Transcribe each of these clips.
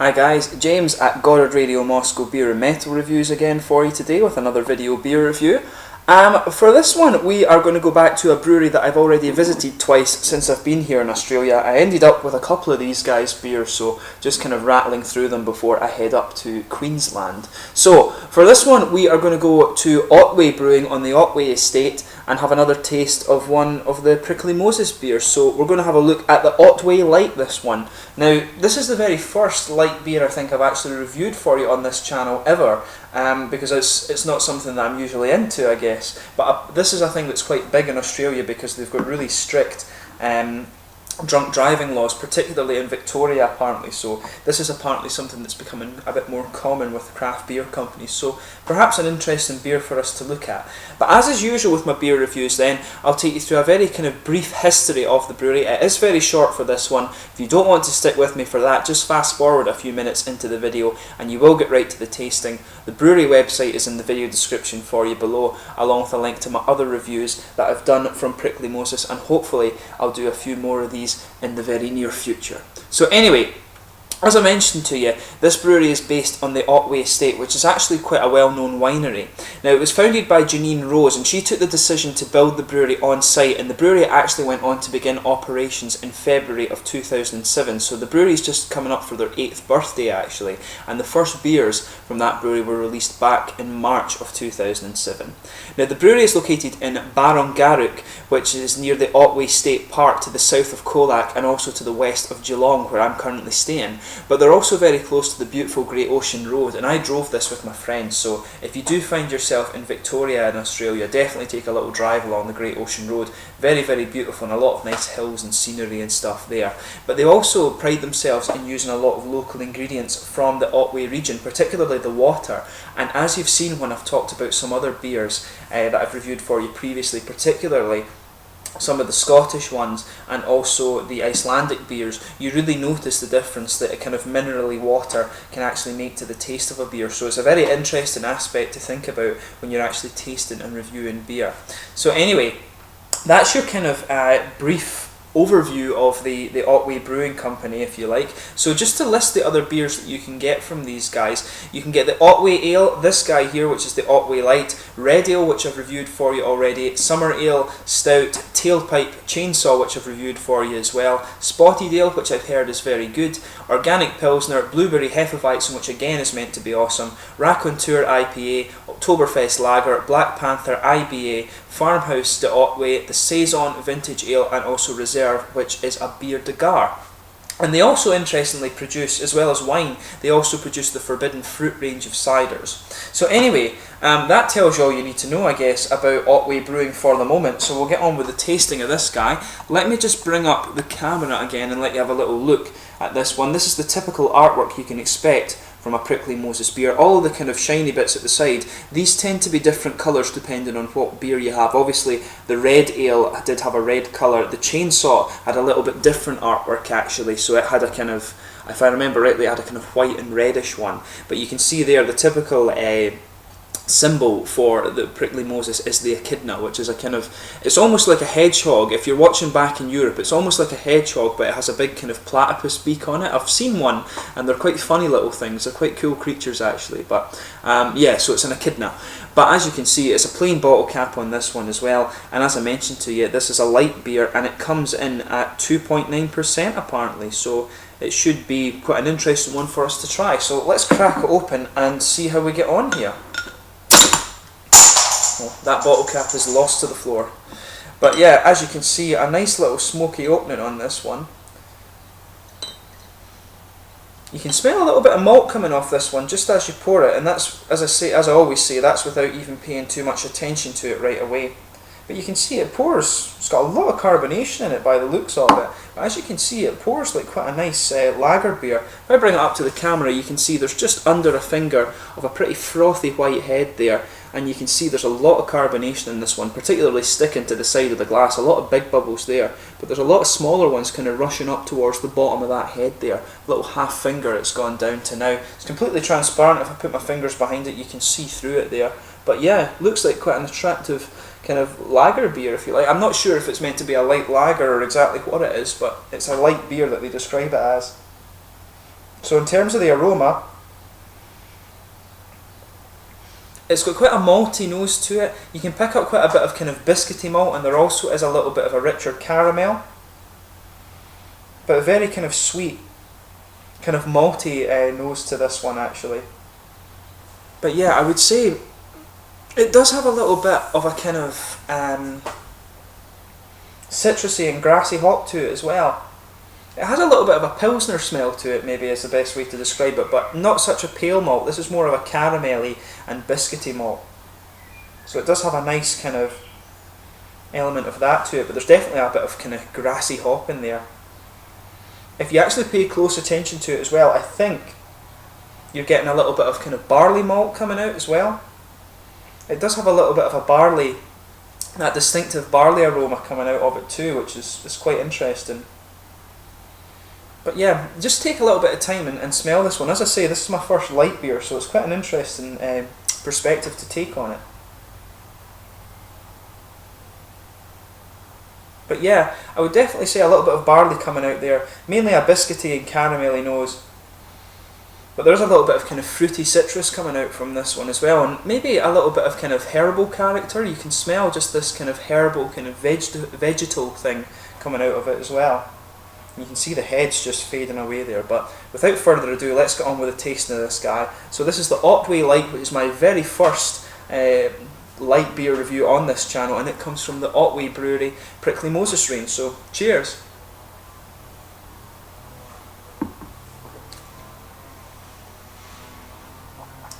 Hi guys, James at Goddard Radio Moscow Beer and Metal Reviews again for you today with another video beer review. For this one we are going to go back to a brewery that I've already visited twice since I've been here in Australia. I ended up with a couple of these guys' beers, so just kind of rattling through them before I head up to Queensland. So for this one we are going to go to Otway Brewing on the Otway estate and have another taste of one of the Prickly Moses beers. So we're going to have a look at the Otway Light, this one. Now this is the very first light beer I think I've actually reviewed for you on this channel ever, because it's not something that I'm usually into, I guess. But this is a thing that's quite big in Australia because they've got really strict drunk driving laws, particularly in Victoria apparently, so this is apparently something that's becoming a bit more common with craft beer companies, so perhaps an interesting beer for us to look at. But as is usual with my beer reviews then, I'll take you through a very kind of brief history of the brewery. It is very short for this one. If you don't want to stick with me for that, just fast forward a few minutes into the video and you will get right to the tasting. The brewery website is in the video description for you below, along with a link to my other reviews that I've done from Prickly Moses, and hopefully I'll do a few more of these in the very near future. So anyway, as I mentioned to you, this brewery is based on the Otway estate, which is actually quite a well-known winery. Now, it was founded by Janine Rose, and she took the decision to build the brewery on site, and the brewery actually went on to begin operations in February of 2007, so the brewery is just coming up for their 8th birthday actually, and the first beers from that brewery were released back in March of 2007. Now, the brewery is located in Barongarook, which is near the Otway State Park to the south of Colac and also to the west of Geelong, where I'm currently staying. But they're also very close to the beautiful Great Ocean Road, and I drove this with my friends, so if you do find yourself in Victoria in Australia, definitely take a little drive along the Great Ocean Road. Very, very beautiful, and a lot of nice hills and scenery and stuff there. But they also pride themselves in using a lot of local ingredients from the Otway region, particularly the water. And as you've seen when I've talked about some other beers that I've reviewed for you previously, particularly some of the Scottish ones and also the Icelandic beers, you really notice the difference that a kind of minerally water can actually make to the taste of a beer. So it's a very interesting aspect to think about when you're actually tasting and reviewing beer. So anyway, that's your kind of brief overview of the Otway Brewing Company, if you like. So just to list the other beers that you can get from these guys, you can get the Otway Ale, this guy here, which is the Otway Light, Red Ale, which I've reviewed for you already, Summer Ale, Stout, Tailpipe, Chainsaw, which I've reviewed for you as well, Spotted Ale, which I've heard is very good, Organic Pilsner, Blueberry Hefeweizen, which again is meant to be awesome, Raconteur IPA, Oktoberfest Lager, Black Panther IBA, Farmhouse de Otway, the Saison Vintage Ale, and also Reserve, which is a bière de gare. And they also interestingly produce, as well as wine, they also produce the Forbidden Fruit range of ciders. So anyway, that tells you all you need to know, I guess, about Otway Brewing for the moment. So we'll get on with the tasting of this guy. Let me just bring up the camera again and let you have a little look at this one. This is the typical artwork you can expect from a Prickly Moses beer. All of the kind of shiny bits at the side, these tend to be different colours depending on what beer you have. Obviously the Red Ale did have a red colour, the Chainsaw had a little bit different artwork actually, so it had a kind of, if I remember rightly, it had a kind of white and reddish one. But you can see there the typical symbol for the Prickly Moses is the echidna, which is a kind of, it's almost like a hedgehog. If you're watching back in Europe, it's almost like a hedgehog, but it has a big kind of platypus beak on it. I've seen one and they're quite funny little things, they're quite cool creatures actually. But yeah, so it's an echidna. But as you can see, it's a plain bottle cap on this one as well, and as I mentioned to you, this is a light beer and it comes in at 2.9% apparently, so it should be quite an interesting one for us to try. So let's crack it open and see how we get on here. That bottle cap is lost to the floor. But yeah, as you can see, a nice little smoky opening on this one. You can smell a little bit of malt coming off this one just as you pour it, and that's, as I always say, that's without even paying too much attention to it right away. But you can see it pours, it's got a lot of carbonation in it by the looks of it. But as you can see, it pours like quite a nice lager beer. If I bring it up to the camera, you can see there's just under a finger of a pretty frothy white head there. And you can see there's a lot of carbonation in this one, particularly sticking to the side of the glass. A lot of big bubbles there, but there's a lot of smaller ones kind of rushing up towards the bottom of that head there. A little half finger it's gone down to now. It's completely transparent. If I put my fingers behind it, you can see through it there. But yeah, looks like quite an attractive kind of lager beer, if you like. I'm not sure if it's meant to be a light lager or exactly what it is, but it's a light beer that they describe it as. So in terms of the aroma, it's got quite a malty nose to it. You can pick up quite a bit of kind of biscuity malt, and there also is a little bit of a richer caramel, but a very kind of sweet, kind of malty nose to this one actually. But yeah, I would say it does have a little bit of a kind of citrusy and grassy hop to it as well. It has a little bit of a Pilsner smell to it, maybe is the best way to describe it, but not such a pale malt. This is more of a caramelly and biscuity malt. So it does have a nice kind of element of that to it, but there's definitely a bit of kind of grassy hop in there. If you actually pay close attention to it as well, I think you're getting a little bit of kind of barley malt coming out as well. It does have a little bit of a barley, that distinctive barley aroma coming out of it too, which is quite interesting. But yeah, just take a little bit of time and smell this one. As I say, this is my first light beer, so it's quite an interesting perspective to take on it. But yeah, I would definitely say a little bit of barley coming out there, mainly a biscuity and caramelly nose. But there's a little bit of kind of fruity citrus coming out from this one as well, and maybe a little bit of kind of herbal character. You can smell just this kind of herbal, kind of vegetal thing coming out of it as well. You can see the heads just fading away there, but without further ado, let's get on with the tasting of this guy. So this is the Otway Light, which is my very first light beer review on this channel, and it comes from the Otway Brewery Prickly Moses range. So cheers!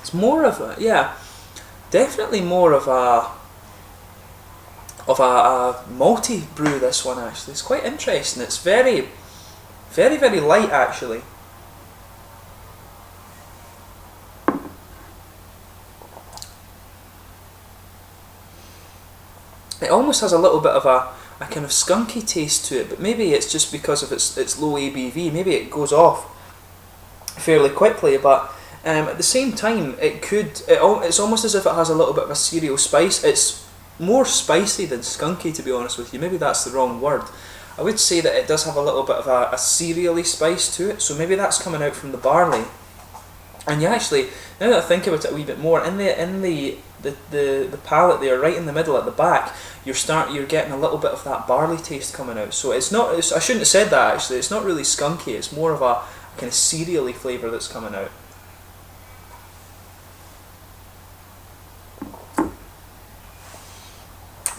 It's more of a, yeah, definitely more of a malty brew, this one actually. It's quite interesting. It's very light actually. It almost has a little bit of a kind of skunky taste to it, but maybe it's just because of its low ABV. Maybe it goes off fairly quickly, but at the same time it's almost as if it has a little bit of a cereal spice. It's more spicy than skunky, to be honest with you. Maybe that's the wrong word. I would say that it does have a little bit of a cereally spice to it, so maybe that's coming out from the barley. And you actually, now that I think about it a wee bit more, in the palate there, right in the middle at the back, you're getting a little bit of that barley taste coming out. So it's not, I shouldn't have said that actually, it's not really skunky, it's more of a kind of cereally flavour that's coming out.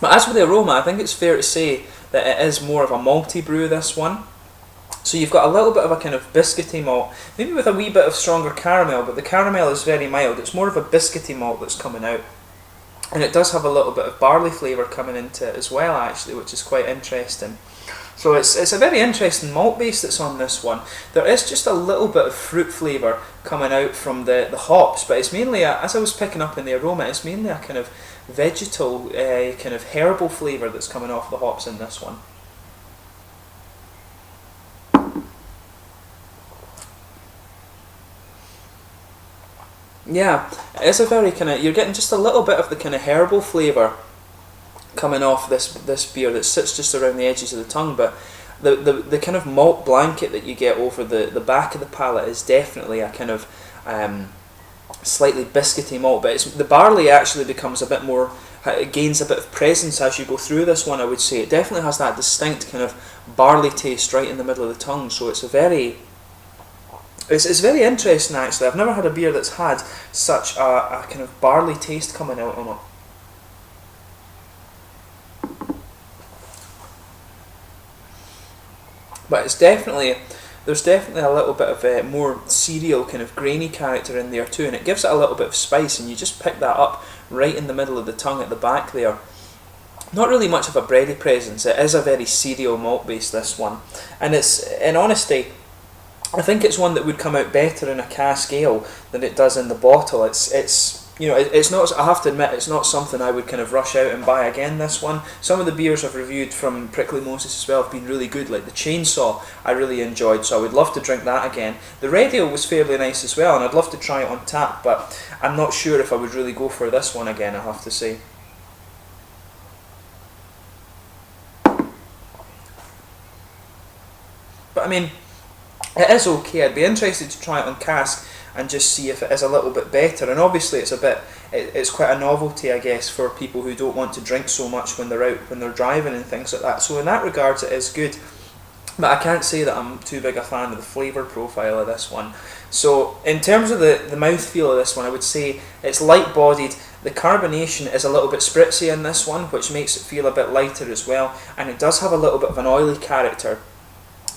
But as for the aroma, I think it's fair to say that it is more of a malty brew, this one. So you've got a little bit of a kind of biscuity malt, maybe with a wee bit of stronger caramel, but the caramel is very mild. It's more of a biscuity malt that's coming out. And it does have a little bit of barley flavour coming into it as well actually, which is quite interesting. So it's a very interesting malt base that's on this one. There is just a little bit of fruit flavour coming out from the hops, but it's mainly, as I was picking up in the aroma, it's mainly a kind of vegetal, kind of herbal flavour that's coming off the hops in this one. Yeah, it's a very kind of, you're getting just a little bit of the kind of herbal flavour coming off this beer that sits just around the edges of the tongue, but the kind of malt blanket that you get over the back of the palate is definitely a kind of slightly biscuity malt, but the barley actually becomes a bit more, it gains a bit of presence as you go through this one. I would say it definitely has that distinct kind of barley taste right in the middle of the tongue, so it's a very, it's very interesting actually. I've never had a beer that's had such a kind of barley taste coming out on it. But it's definitely, there's definitely a little bit of more cereal kind of grainy character in there too, and it gives it a little bit of spice, and you just pick that up right in the middle of the tongue at the back there. Not really much of a bready presence. It is a very cereal malt base, this one, and it's, in honesty, I think it's one that would come out better in a cask ale than it does in the bottle. It's you know, it's not, I have to admit, it's not something I would kind of rush out and buy again, this one. Some of the beers I've reviewed from Prickly Moses as well have been really good, like the Chainsaw I really enjoyed, so I would love to drink that again. The Red Ale was fairly nice as well, and I'd love to try it on tap, but I'm not sure if I would really go for this one again, I have to say. But I mean, It is okay. I'd be interested to try it on cask and just see if it is a little bit better. And obviously it's quite a novelty, I guess, for people who don't want to drink so much when they're out, when they're driving and things like that. So in that regard, it is good. But I can't say that I'm too big a fan of the flavour profile of this one. So in terms of the mouthfeel of this one, I would say it's light bodied. The carbonation is a little bit spritzy in this one, which makes it feel a bit lighter as well. And it does have a little bit of an oily character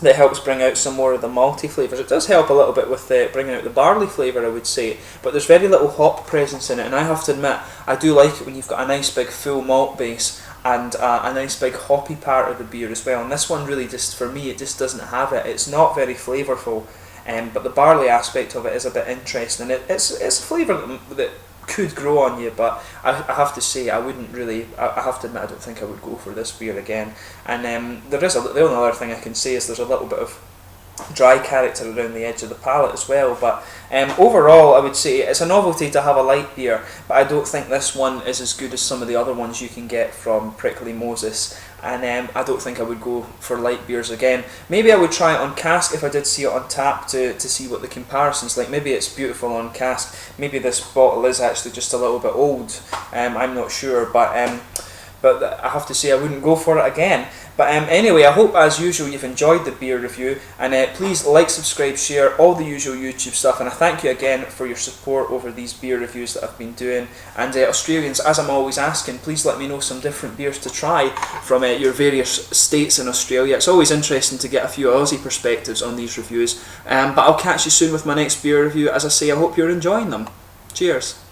that helps bring out some more of the malty flavours. It does help a little bit with bringing out the barley flavour, I would say, but there's very little hop presence in it, and I have to admit, I do like it when you've got a nice big full malt base and a nice big hoppy part of the beer as well, and this one really just, for me, it just doesn't have it. It's not very flavourful, but the barley aspect of it is a bit interesting, and it's a flavour that could grow on you, but I have to say I wouldn't really, I have to admit I don't think I would go for this beer again. And the only other thing I can say is there's a little bit of dry character around the edge of the palate as well, but overall I would say it's a novelty to have a light beer, but I don't think this one is as good as some of the other ones you can get from Prickly Moses, and I don't think I would go for light beers again. Maybe I would try it on cask if I did see it on tap to see what the comparison's like. Maybe it's beautiful on cask, maybe this bottle is actually just a little bit old, I'm not sure, but I have to say I wouldn't go for it again. But anyway, I hope as usual you've enjoyed the beer review, and please like, subscribe, share, all the usual YouTube stuff, and I thank you again for your support over these beer reviews that I've been doing. And Australians, as I'm always asking, please let me know some different beers to try from your various states in Australia. It's always interesting to get a few Aussie perspectives on these reviews, but I'll catch you soon with my next beer review. As I say, I hope you're enjoying them. Cheers.